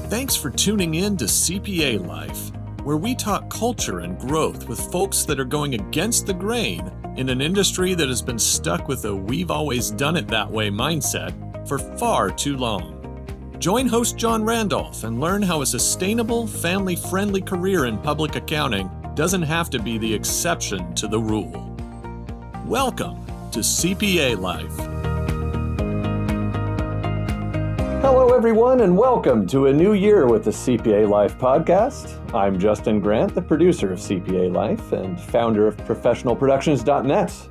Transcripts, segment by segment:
Thanks for tuning in to CPA Life, where we talk culture and growth with folks that are going against the grain in an industry that has been stuck with a "we've always done it that way" mindset for far too long. Join host John Randolph and learn how a sustainable, family-friendly career in public accounting doesn't have to be the exception to the rule. Welcome to CPA Life. Hello, everyone, and welcome to a new year with the CPA Life podcast. I'm Justin Grant, the producer of CPA Life and founder of professionalproductions.net.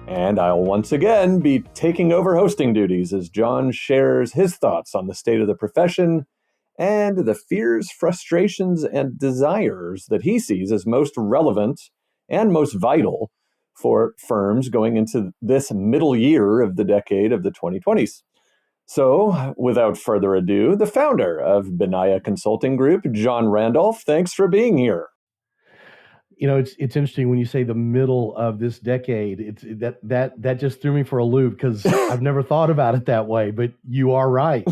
And I'll once again be taking over hosting duties as John shares his thoughts on the state of the profession and the fears, frustrations, and desires that he sees as most relevant and most vital for firms going into this middle year of the decade of the 2020s. So, without further ado, the founder of Benaya Consulting Group, John Randolph, thanks for being here. You know, it's interesting when you say the middle of this decade. It's that just threw me for a loop because I've never thought about it that way. But you are right.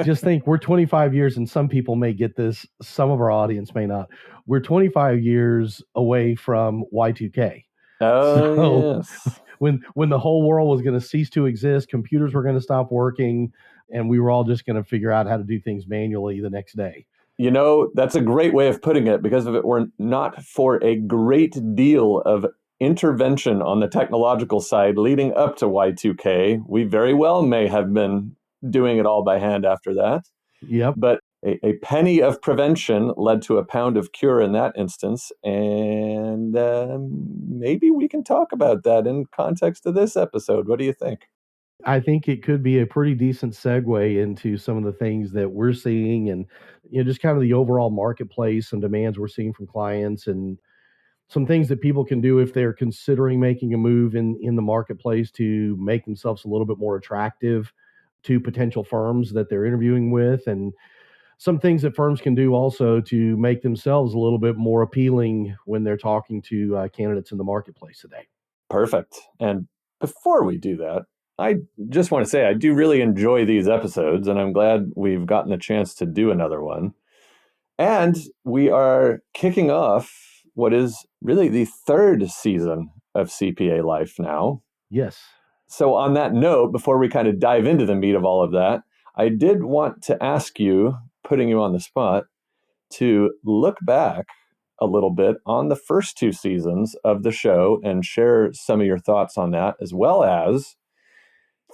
Just think, we're 25 years, and some people may get this. Some of our audience may not. We're 25 years away from Y2K. Oh, yes. When the whole world was going to cease to exist, computers were going to stop working, and we were all just going to figure out how to do things manually the next day. You know, that's a great way of putting it, because if it were not for a great deal of intervention on the technological side leading up to Y2K, we very well may have been doing it all by hand after that. Yep. But a penny of prevention led to a pound of cure in that instance. And maybe we can talk about that in context of this episode. What do you think? I think it could be a pretty decent segue into some of the things that we're seeing and, just kind of the overall marketplace and demands we're seeing from clients, and some things that people can do if they're considering making a move in the marketplace to make themselves a little bit more attractive to potential firms that they're interviewing with, and some things that firms can do also to make themselves a little bit more appealing when they're talking to candidates in the marketplace today. Perfect. And before we do that, I just want to say I do really enjoy these episodes, and I'm glad we've gotten a chance to do another one. And we are kicking off what is really the third season of CPA Life now. Yes. So on that note, before we kind of dive into the meat of all of that, I did want to ask you, putting you on the spot, to look back a little bit on the first two seasons of the show and share some of your thoughts on that, as well as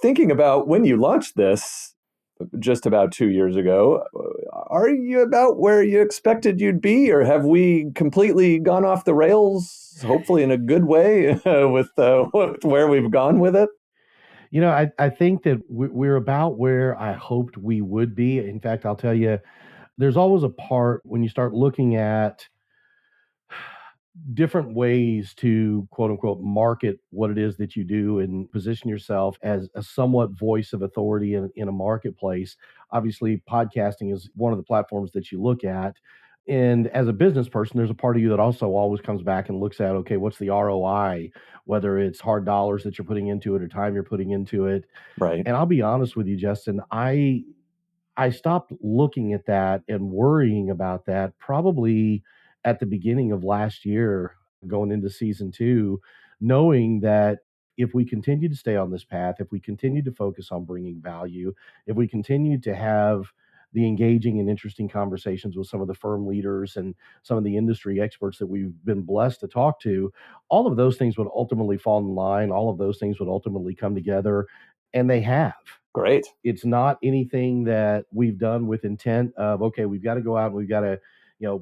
thinking about when you launched this just about 2 years ago. Are you about where you expected you'd be, or have we completely gone off the rails, hopefully in a good way, with where we've gone with it? I think that we're about where I hoped we would be. In fact, I'll tell you, there's always a part when you start looking at different ways to quote unquote market what it is that you do and position yourself as a somewhat voice of authority in a marketplace. Obviously, podcasting is one of the platforms that you look at. And as a business person, there's a part of you that also always comes back and looks at, okay, what's the ROI, whether it's hard dollars that you're putting into it or time you're putting into it. Right. And I'll be honest with you, Justin, I stopped looking at that and worrying about that probably at the beginning of last year, going into season 2, knowing that if we continue to stay on this path, if we continue to focus on bringing value, if we continue to have the engaging and interesting conversations with some of the firm leaders and some of the industry experts that we've been blessed to talk to, all of those things would ultimately fall in line. All of those things would ultimately come together, and they have. Great. It's not anything that we've done with intent of, okay, we've got to go out and we've got to,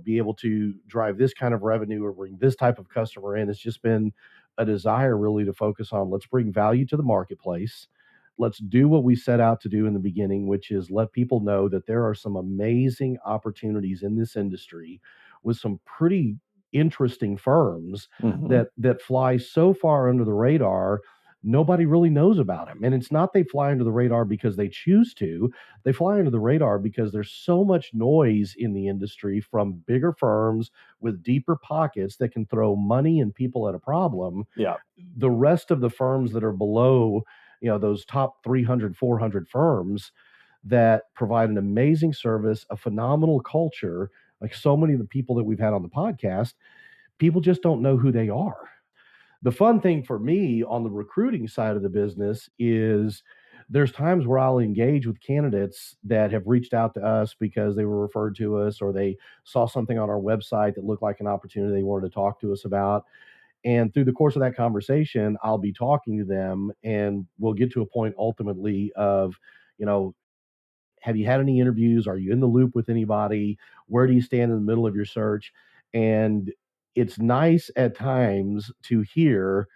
be able to drive this kind of revenue or bring this type of customer in. It's just been a desire really to focus on, let's bring value to the marketplace. Let's do what we set out to do in the beginning, which is let people know that there are some amazing opportunities in this industry with some pretty interesting firms that fly so far under the radar. Nobody really knows about them. And it's not they fly under the radar because they choose to. They fly under the radar because there's so much noise in the industry from bigger firms with deeper pockets that can throw money and people at a problem. Yeah. The rest of the firms that are below, those top 300, 400 firms, that provide an amazing service, a phenomenal culture. Like so many of the people that we've had on the podcast, people just don't know who they are. The fun thing for me on the recruiting side of the business is there's times where I'll engage with candidates that have reached out to us because they were referred to us or they saw something on our website that looked like an opportunity they wanted to talk to us about. And through the course of that conversation, I'll be talking to them and we'll get to a point ultimately of, you know, have you had any interviews? Are you in the loop with anybody? Where do you stand in the middle of your search? And it's nice at times to hear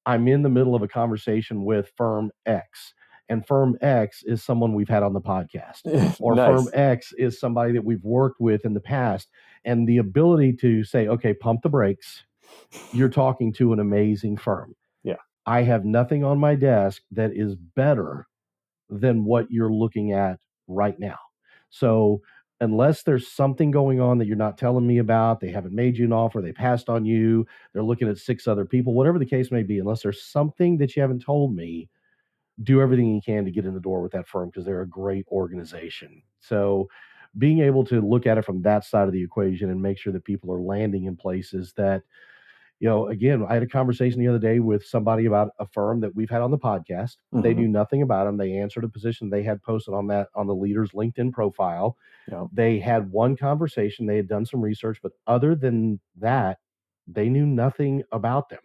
I'm in the middle of a conversation with firm X, and firm X is someone we've had on the podcast, or firm Nice. X is somebody that we've worked with in the past. And the ability to say, okay, pump the brakes. You're talking to an amazing firm. Yeah. I have nothing on my desk that is better than what you're looking at right now. So unless there's something going on that you're not telling me about, they haven't made you an offer, they passed on you, they're looking at 6 other people, whatever the case may be, unless there's something that you haven't told me, do everything you can to get in the door with that firm because they're a great organization. So being able to look at it from that side of the equation and make sure that people are landing in places that, again, I had a conversation the other day with somebody about a firm that we've had on the podcast. They Mhm. knew nothing about them. They answered a position they had posted on the leader's LinkedIn profile. Yeah. They had one conversation. They had done some research, but other than that, they knew nothing about them.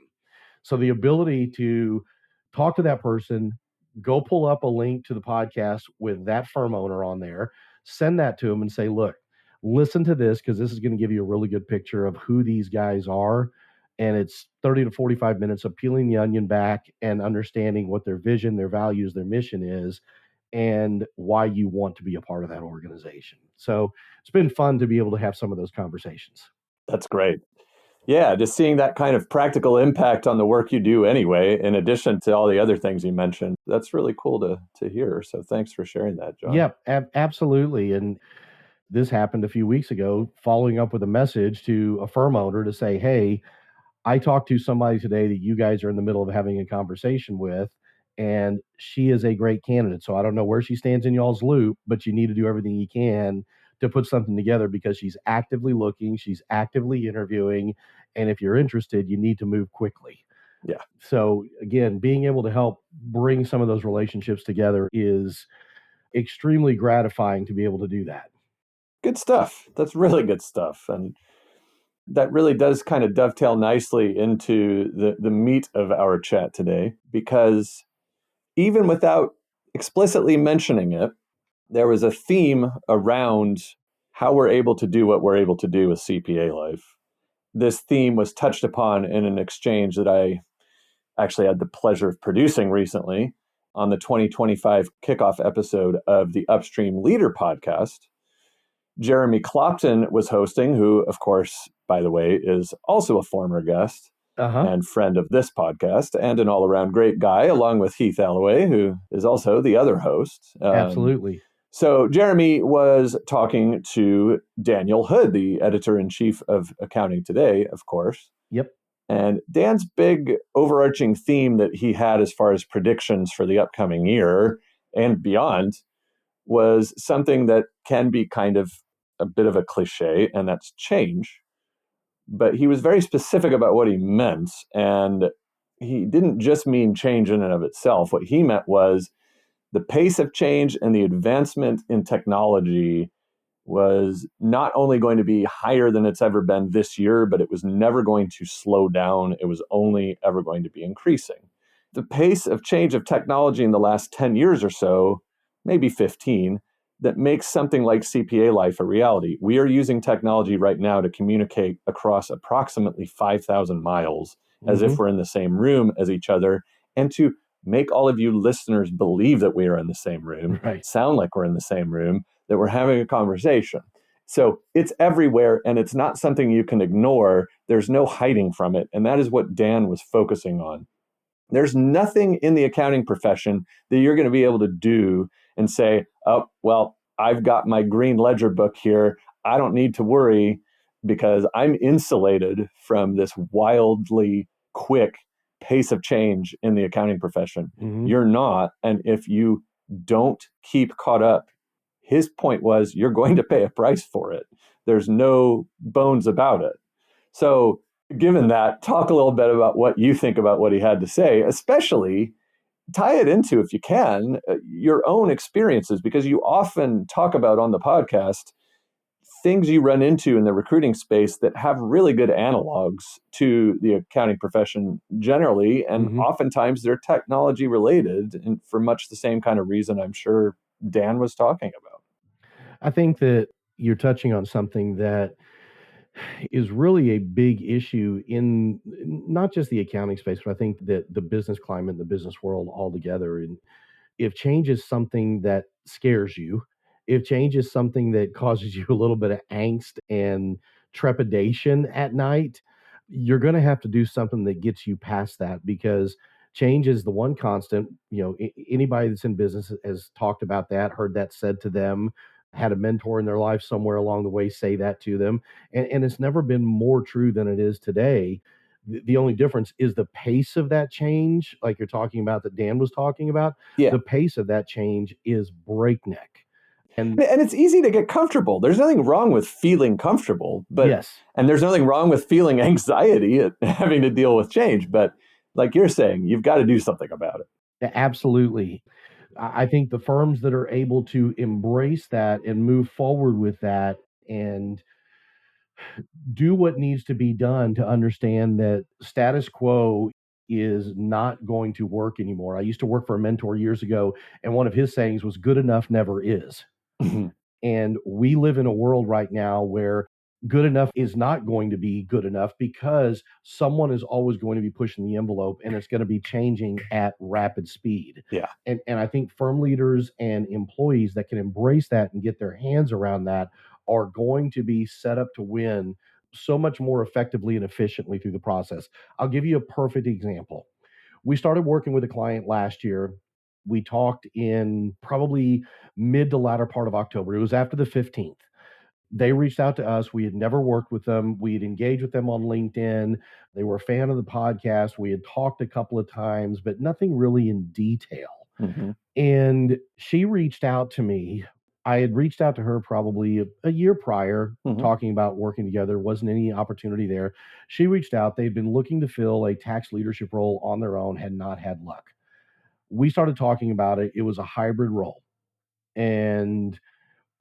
So the ability to talk to that person, go pull up a link to the podcast with that firm owner on there, send that to them and say, look, listen to this because this is going to give you a really good picture of who these guys are. And it's 30 to 45 minutes of peeling the onion back and understanding what their vision, their values, their mission is, and why you want to be a part of that organization. So it's been fun to be able to have some of those conversations. That's great. Yeah, just seeing that kind of practical impact on the work you do anyway, in addition to all the other things you mentioned. That's really cool to hear. So thanks for sharing that, John. Yeah, absolutely. And this happened a few weeks ago, following up with a message to a firm owner to say, hey, I talked to somebody today that you guys are in the middle of having a conversation with, and she is a great candidate. So I don't know where she stands in y'all's loop, but you need to do everything you can to put something together because she's actively looking, she's actively interviewing, and if you're interested, you need to move quickly. Yeah. So again, being able to help bring some of those relationships together is extremely gratifying to be able to do that. Good stuff. That's really good stuff. And that really does kind of dovetail nicely into the meat of our chat today, because even without explicitly mentioning it, there was a theme around how we're able to do what we're able to do with CPA Life. This theme was touched upon in an exchange that I actually had the pleasure of producing recently on the 2025 kickoff episode of the Upstream Leader podcast. Jeremy Clopton was hosting, who, of course, by the way, is also a former guest and friend of this podcast and an all-around great guy, along with Heath Alloway, who is also the other host. Absolutely. So Jeremy was talking to Daniel Hood, the editor-in-chief of Accounting Today, of course. Yep. And Dan's big overarching theme that he had as far as predictions for the upcoming year and beyond was something that can be kind of a bit of a cliche, and that's change. But he was very specific about what he meant. And he didn't just mean change in and of itself. What he meant was the pace of change and the advancement in technology was not only going to be higher than it's ever been this year, but it was never going to slow down. It was only ever going to be increasing. The pace of change of technology in the last 10 years or so, maybe 15, that makes something like CPA Life a reality. We are using technology right now to communicate across approximately 5,000 miles as if we're in the same room as each other, and to make all of you listeners believe that we are in the same room, Right. sound like we're in the same room, that we're having a conversation. So it's everywhere, and it's not something you can ignore. There's no hiding from it. And that is what Dan was focusing on. There's nothing in the accounting profession that you're going to be able to do and say, oh, well, I've got my green ledger book here. I don't need to worry because I'm insulated from this wildly quick pace of change in the accounting profession. Mm-hmm. You're not. And if you don't keep caught up his point was, you're going to pay a price for it. There's no bones about it. So given that, talk a little bit about what you think about what he had to say, especially tie it into, if you can, your own experiences, because you often talk about on the podcast things you run into in the recruiting space that have really good analogs to the accounting profession generally. And oftentimes they're technology related, and for much the same kind of reason I'm sure Dan was talking about. I think that you're touching on something that is really a big issue in not just the accounting space, but I think that the business climate, the business world altogether. And if change is something that scares you, if change is something that causes you a little bit of angst and trepidation at night, you're going to have to do something that gets you past that, because change is the one constant. Anybody that's in business has talked about that, heard that said to them, had a mentor in their life somewhere along the way say that to them. And it's never been more true than it is today. The only difference is the pace of that change, like you're talking about, that Dan was talking about. Yeah. The pace of that change is breakneck. And it's easy to get comfortable. There's nothing wrong with feeling comfortable, but yes, and there's nothing wrong with feeling anxiety at having to deal with change. But like you're saying, you've got to do something about it. absolutely. I think the firms that are able to embrace that and move forward with that and do what needs to be done to understand that status quo is not going to work anymore. I used to work for a mentor years ago, and one of his sayings was, good enough never is. And we live in a world right now where good enough is not going to be good enough, because someone is always going to be pushing the envelope, and it's going to be changing at rapid speed. Yeah. And I think firm leaders and employees that can embrace that and get their hands around that are going to be set up to win so much more effectively and efficiently through the process. I'll give you a perfect example. We started working with a client last year. We talked in probably mid to latter part of October. It was after the 15th. They reached out to us. We had never worked with them. We had engaged with them on LinkedIn. They were a fan of the podcast. We had talked a couple of times, but nothing really in detail. And she reached out to me. I had reached out to her probably a year prior, talking about working together. Wasn't any opportunity there. She reached out. They'd been looking to fill a tax leadership role on their own, had not had luck. We started talking about it. It was a hybrid role. And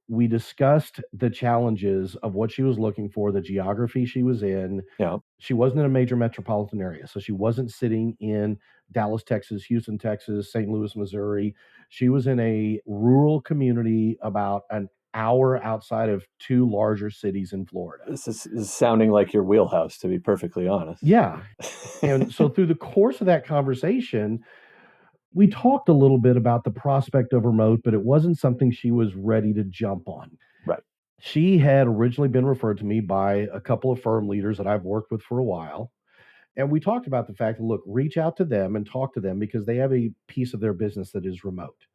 we discussed the challenges of what she was looking for, the geography she was in. Yeah. She wasn't in a major metropolitan area. So she wasn't sitting in Dallas, Texas, Houston, Texas, St. Louis, Missouri. She was in a rural community about an hour outside of two larger cities in Florida. This is sounding like your wheelhouse, to be perfectly honest. Yeah. And so through the course of that conversation, we talked a little bit about the prospect of remote, but it wasn't something she was ready to jump on. Right. She had originally been referred to me by a couple of firm leaders that I've worked with for a while. And we talked about the fact that, look, reach out to them and talk to them, because they have a piece of their business that is remote.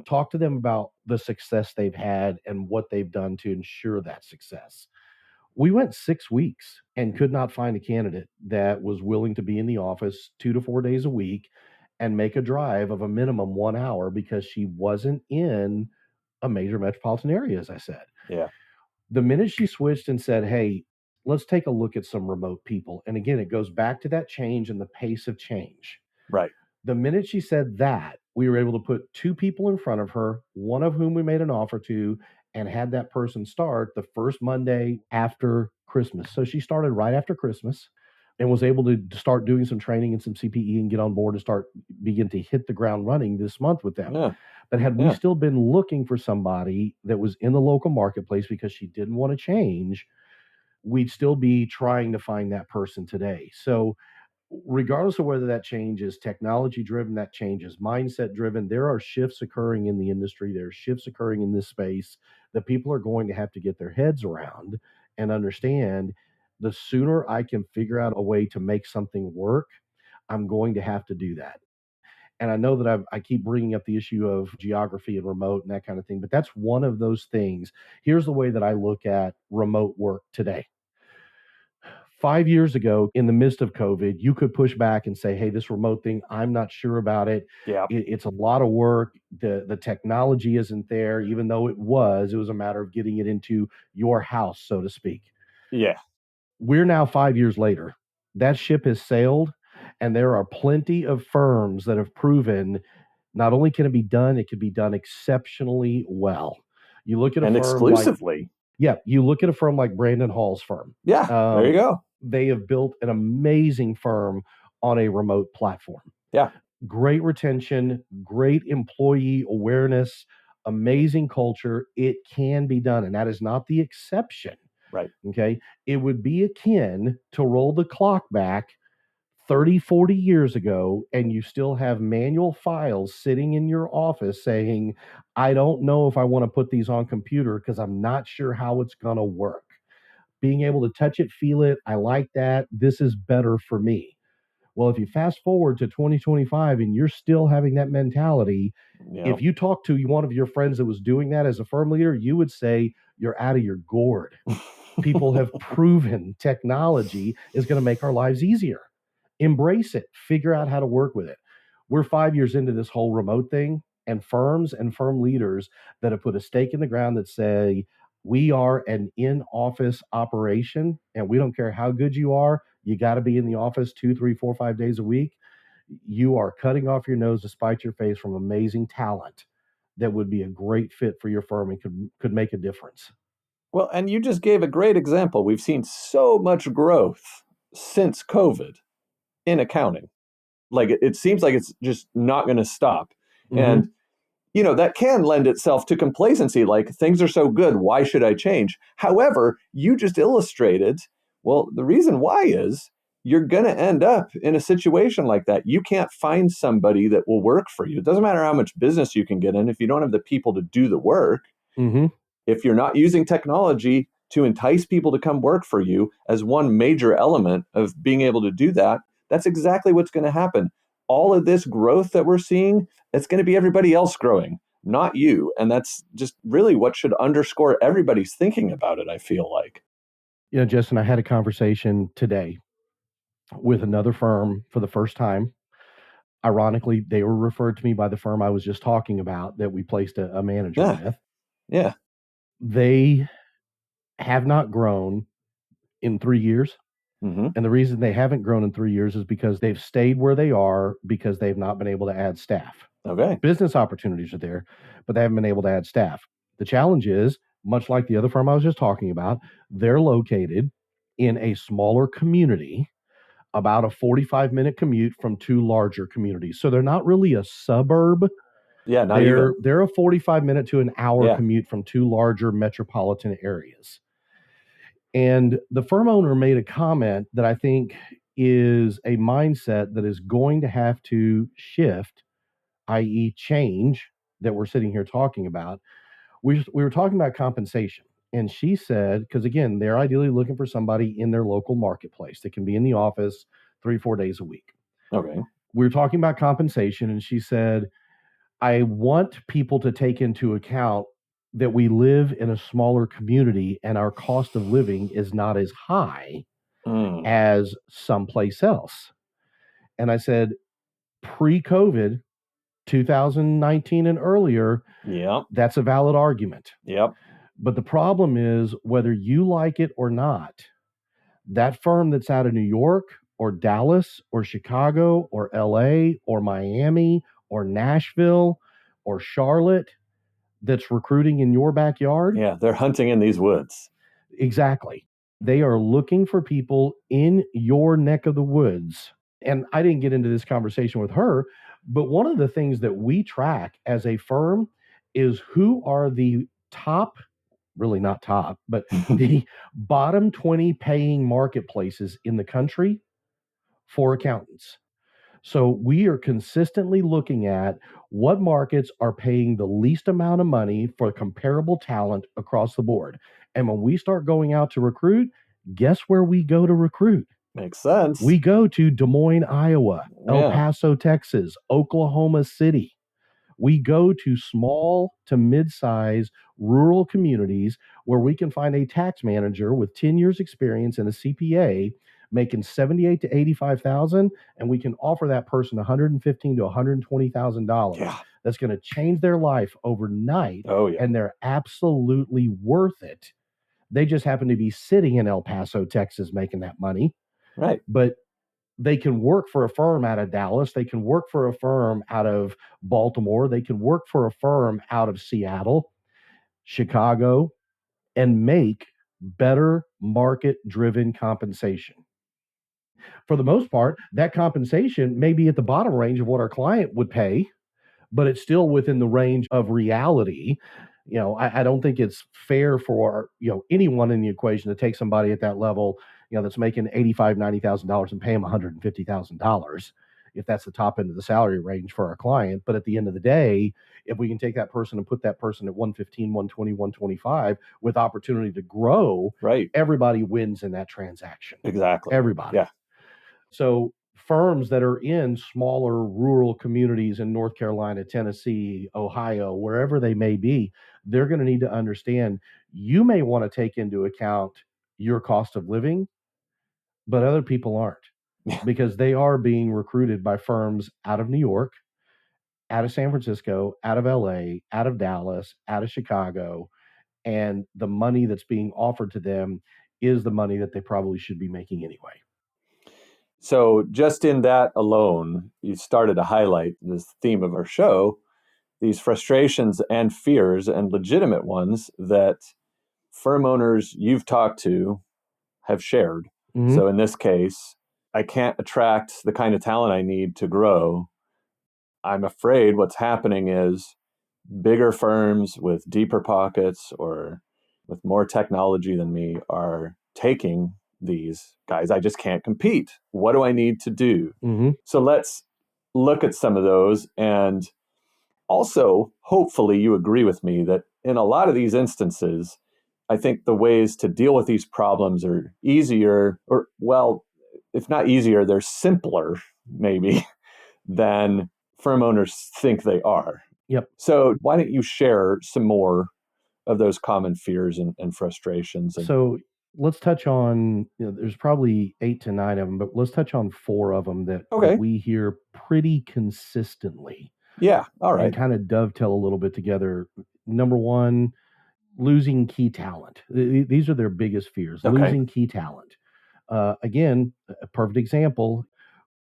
Talk to them about the success they've had and what they've done to ensure that success. We went 6 weeks and could not find a candidate that was willing to be in the office 2 to 4 days a week and make a drive of a minimum 1 hour, because she wasn't in a major metropolitan area, as I said. Yeah. The minute she switched and said, hey, let's take a look at some remote people. And again, it goes back to that change and the pace of change. Right. The minute she said that, we were able to put 2 people in front of her, one of whom we made an offer to, and had that person start the first Monday after Christmas. So she started right after Christmas and was able to start doing some training and some CPE and get on board and begin to hit the ground running this month with them. Yeah. But had we still been looking for somebody that was in the local marketplace because she didn't want to change, we'd still be trying to find that person today. So regardless of whether that change is technology driven, that change is mindset driven, there are shifts occurring in the industry. There are shifts occurring in this space that people are going to have to get their heads around and understand. The sooner I can figure out a way to make something work, I'm going to have to do that. And I know that I keep bringing up the issue of geography and remote and that kind of thing, but that's one of those things. Here's the way that I look at remote work today. 5 years ago, in the midst of COVID, you could push back and say, hey, this remote thing, I'm not sure about it. Yeah. It's a lot of work. The technology isn't there, even though it was a matter of getting it into your house, so to speak. Yeah. We're now 5 years later. That ship has sailed, and there are plenty of firms that have proven not only can it can be done exceptionally well. You look at a And firm like, exclusively. you look at a firm like Brandon Hall's firm. Yeah. There you go. They have built an amazing firm on a remote platform. Yeah. Great retention, great employee awareness, amazing culture. It can be done, and that is not the exception. Right. Okay. It would be akin to roll the clock back 30, 40 years ago, and you still have manual files sitting in your office saying, I don't know if I want to put these on computer because I'm not sure how it's going to work. Being able to touch it, feel it, I like that. This is better for me. Well, if you fast forward to 2025 and you're still having that mentality, Yeah. if you talk to one of your friends that was doing that as a firm leader, you would say you're out of your gourd. People have proven technology is going to make our lives easier. Embrace it, figure out how to work with it. We're 5 years into this whole remote thing, and firms and firm leaders that have put a stake in the ground that say, we are an in-office operation, and we don't care how good you are. You got to be in the office 2, 3, 4, 5 days a week. You are cutting off your nose to spite your face from amazing talent that would be a great fit for your firm and could make a difference. Well, and you just gave a great example. We've seen so much growth since COVID in accounting. Like it seems like it's just not going to stop. And that can lend itself to complacency, like things are so good, why should I change? However, you just illustrated, well, the reason why is you're going to end up in a situation like that. You can't find somebody that will work for you. It doesn't matter how much business you can get in if you don't have the people to do the work. If you're not using technology to entice people to come work for you as one major element of being able to do that, that's exactly what's going to happen. All of this growth that we're seeing, it's going to be everybody else growing, not you. And that's just really what should underscore everybody's thinking about it, I feel like. Justin, I had a conversation today with another firm for the first time. Ironically, they were referred to me by the firm I was just talking about that we placed a manager with. Yeah. They have not grown in 3 years. And the reason they haven't grown in 3 years is because they've stayed where they are because they've not been able to add staff. Okay. Business opportunities are there, but they haven't been able to add staff. The challenge is, much like the other firm I was just talking about, they're located in a smaller community, about a 45-minute commute from two larger communities. So they're not really a suburb. Yeah, not even. They're a 45-minute to an hour commute from two larger metropolitan areas. And the firm owner made a comment that I think is a mindset that is going to have to shift, i.e., change, that we're sitting here talking about. We were talking about compensation. And she said, because again, they're ideally looking for somebody in their local marketplace that can be in the office 3, 4 days a week. Okay. We were talking about compensation, and she said, I want people to take into account that we live in a smaller community and our cost of living is not as high as someplace else. And I said, pre-COVID, 2019 and earlier, that's a valid argument. But the problem is, whether you like it or not, that firm that's out of New York or Dallas or Chicago or LA or Miami or Nashville or Charlotte that's recruiting in your backyard. Yeah, they're hunting in these woods. Exactly. They are looking for people in your neck of the woods. And I didn't get into this conversation with her, but one of the things that we track as a firm is who are the top, really not top, but the bottom 20 paying marketplaces in the country for accountants. So we are consistently looking at what markets are paying the least amount of money for comparable talent across the board. And when we start going out to recruit, guess where we go to recruit? Makes sense. We go to Des Moines, Iowa, El Paso, Texas, Oklahoma City. We go to small to mid-size rural communities where we can find a tax manager with 10 years experience and a CPA making 78 to 85,000, and we can offer that person 115 to $120,000. Yeah. That's going to change their life overnight, Oh, yeah. and they're absolutely worth it. They just happen to be sitting in El Paso, Texas, making that money. Right. But they can work for a firm out of Dallas. They can work for a firm out of Baltimore. They can work for a firm out of Seattle, Chicago, and make better market-driven compensation. For the most part, that compensation may be at the bottom range of what our client would pay, but it's still within the range of reality. I don't think it's fair for anyone in the equation to take somebody at that level, that's making $85,000, $90,000 and pay them $150,000 if that's the top end of the salary range for our client. But at the end of the day, if we can take that person and put that person at 115, 120, 125 with opportunity to grow, Right. everybody wins in that transaction. Exactly. Everybody. Yeah. So firms that are in smaller rural communities in North Carolina, Tennessee, Ohio, wherever they may be, they're going to need to understand you may want to take into account your cost of living, but other people aren't, Yeah. because they are being recruited by firms out of New York, out of San Francisco, out of LA, out of Dallas, out of Chicago, and the money that's being offered to them is the money that they probably should be making anyway. So just in that alone, you started to highlight this theme of our show, these frustrations and fears and legitimate ones that firm owners you've talked to have shared. Mhm. So in this case, I can't attract the kind of talent I need to grow. I'm afraid what's happening is bigger firms with deeper pockets or with more technology than me are taking these guys. I just can't compete. What do I need to do? Mhm. So let's look at some of those. And also, hopefully, you agree with me that in a lot of these instances, I think the ways to deal with these problems are easier, or, well, if not easier, they're simpler, maybe, than firm owners think they are. Yep. So why don't you share some more of those common fears and frustrations? So let's touch on, there's probably 8 to 9 of them, but let's touch on 4 of them that Okay. we hear pretty consistently Yeah. All and right. kind of dovetail a little bit together. Number 1, losing key talent. These are their biggest fears, Okay. losing key talent. Again, a perfect example.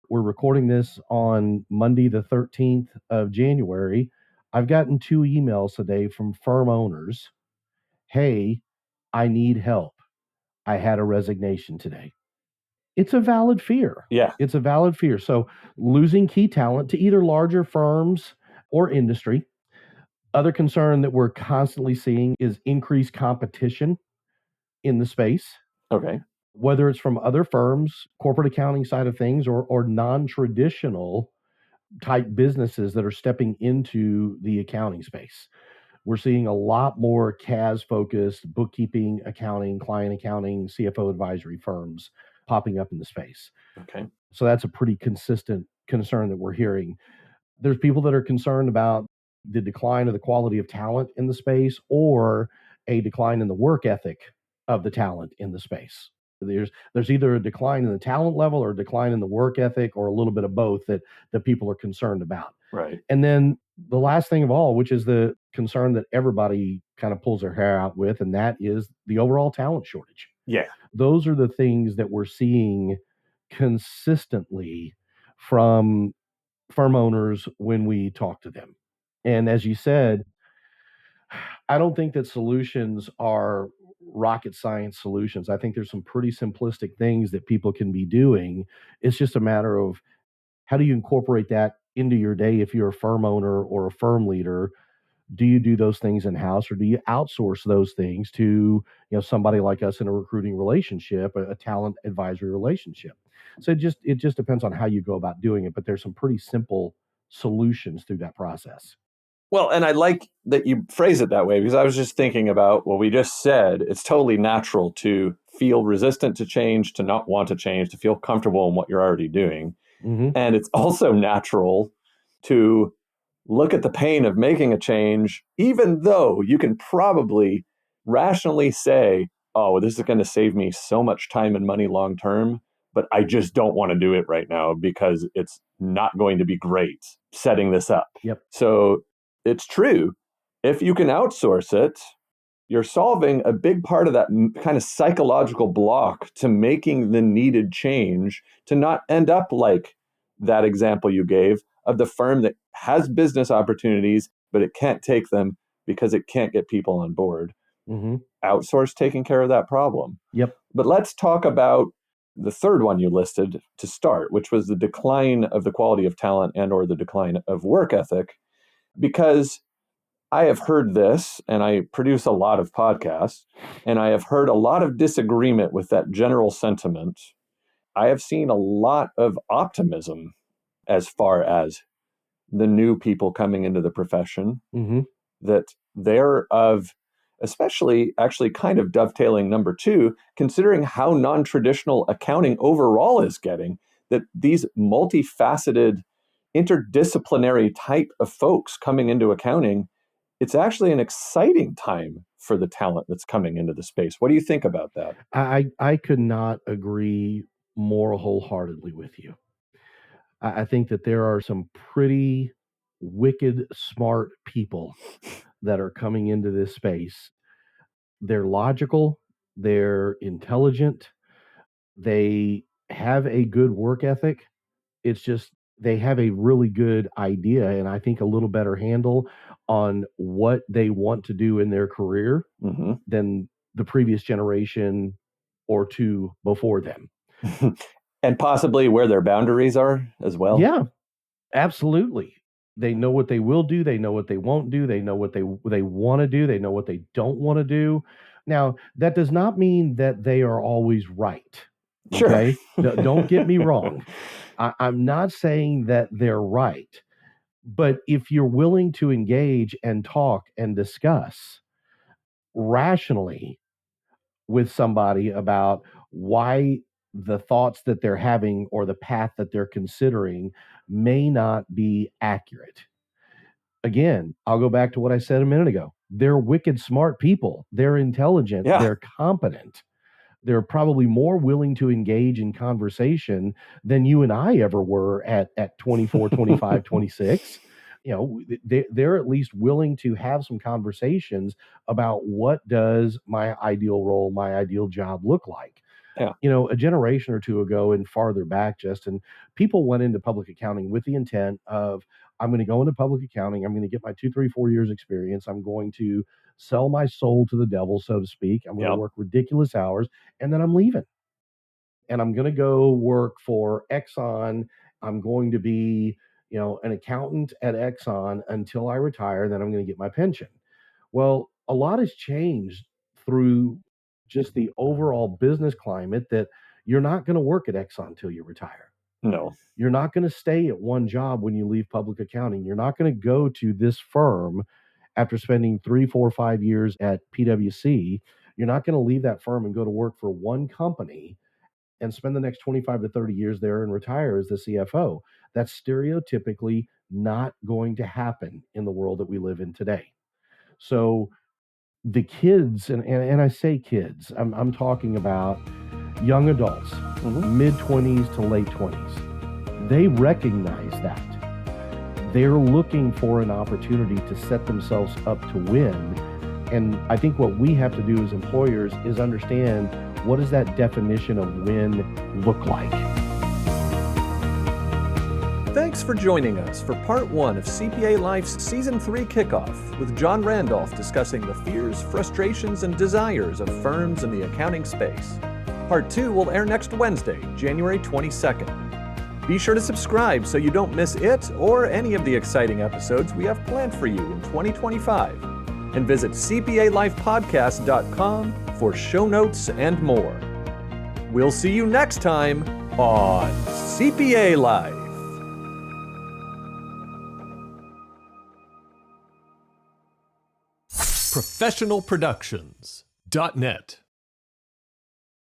We're recording this on Monday, the 13th of January. I've gotten 2 emails today from firm owners. Hey, I need help. I had a resignation today. It's a valid fear. Yeah. It's a valid fear. So losing key talent to either larger firms or industry. Other concern that we're constantly seeing is increased competition in the space, Okay. whether it's from other firms, corporate accounting side of things, or non-traditional type businesses that are stepping into the accounting space. We're seeing a lot more CAS focused bookkeeping, accounting, client accounting, CFO advisory firms popping up in the space. Okay. So that's a pretty consistent concern that we're hearing. There's people that are concerned about the decline of the quality of talent in the space, or a decline in the work ethic of the talent in the space. There's either a decline in the talent level or a decline in the work ethic, or a little bit of both that people are concerned about. Right. And then the last thing of all, which is the concern that everybody kind of pulls their hair out with, and that is the overall talent shortage. Yeah. Those are the things that we're seeing consistently from firm owners when we talk to them. And as you said, I don't think that solutions are rocket science solutions. I think there's some pretty simplistic things that people can be doing. It's just a matter of how do you incorporate that into your day if you're a firm owner or a firm leader. Do you do those things in house, or do you outsource those things to somebody like us in a recruiting relationship, a talent advisory relationship? So it just depends on how you go about doing it, but there's some pretty simple solutions through that process. Well, and I like that you phrase it that way, because I was just thinking about what we just said. It's totally natural to feel resistant to change, to not want to change, to feel comfortable in what you're already doing. Mm-hmm. And it's also natural to look at the pain of making a change, even though you can probably rationally say, oh, this is going to save me so much time and money long term, but I just don't want to do it right now because it's not going to be great setting this up. Yep. So it's true. If you can outsource it, you're solving a big part of that kind of psychological block to making the needed change to not end up like that example you gave of the firm that has business opportunities, but it can't take them because it can't get people on board. Mm-hmm. Outsource taking care of that problem. Yep. But let's talk about the third one you listed to start, which was the decline of the quality of talent and or the decline of work ethic. Because I have heard this, and I produce a lot of podcasts, and I have heard a lot of disagreement with that general sentiment. I have seen a lot of optimism as far as the new people coming into the profession, Mm-hmm. that they're of, especially actually kind of dovetailing number two, considering how non-traditional accounting overall is getting, that these multifaceted, interdisciplinary type of folks coming into accounting, it's actually an exciting time for the talent that's coming into the space. What do you think about that? I could not agree more wholeheartedly with you. I think that there are some pretty wicked smart people that are coming into this space. They're logical, they're intelligent, they have a good work ethic. It's just they have a really good idea and I think a little better handle on what they want to do in their career Mm-hmm. than the previous generation or two before them. And possibly where their boundaries are as well. Yeah, absolutely. They know what they will do, they know what they won't do, they know what they want to do, they know what they don't want to do. Now, that does not mean that they are always right. Sure. Okay? Don't get me wrong. I'm not saying that they're right, but if you're willing to engage and talk and discuss rationally with somebody about why the thoughts that they're having or the path that they're considering may not be accurate. Again, I'll go back to what I said a minute ago. They're wicked smart people. They're intelligent. Yeah. They're competent. They're probably more willing to engage in conversation than you and I ever were at 24, 25, 26. You know, they're at least willing to have some conversations about what does my ideal role, my ideal job look like. Yeah. You know, a generation or two ago and farther back, Justin, people went into public accounting with the intent of, I'm going to go into public accounting. I'm going to get my 2, 3, 4 years experience. I'm going to sell my soul to the devil, so to speak. I'm going to Yep. work ridiculous hours and then I'm leaving. And I'm going to go work for Exxon. I'm going to be, you know, an accountant at Exxon until I retire. Then I'm going to get my pension. Well, a lot has changed through just the overall business climate that you're not going to work at Exxon until you retire. No. You're not going to stay at one job when you leave public accounting. You're not going to go to this firm after spending 3, 4, 5 years at PwC. You're not going to leave that firm and go to work for one company and spend the next 25 to 30 years there and retire as the CFO. That's stereotypically not going to happen in the world that we live in today. So the kids, and I say kids, I'm talking about young adults, mid-20s to late 20s. They recognize that. They're looking for an opportunity to set themselves up to win. And I think what we have to do as employers is understand, what does that definition of win look like? Thanks for joining us for part 1 of CPA Life's Season 3 Kickoff with John Randolph discussing the fears, frustrations, and desires of firms in the accounting space. Part 2 will air next Wednesday, January 22nd. Be sure to subscribe so you don't miss it or any of the exciting episodes we have planned for you in 2025. And visit CPALifepodcast.com for show notes and more. We'll see you next time on CPA Life. ProfessionalProductions.net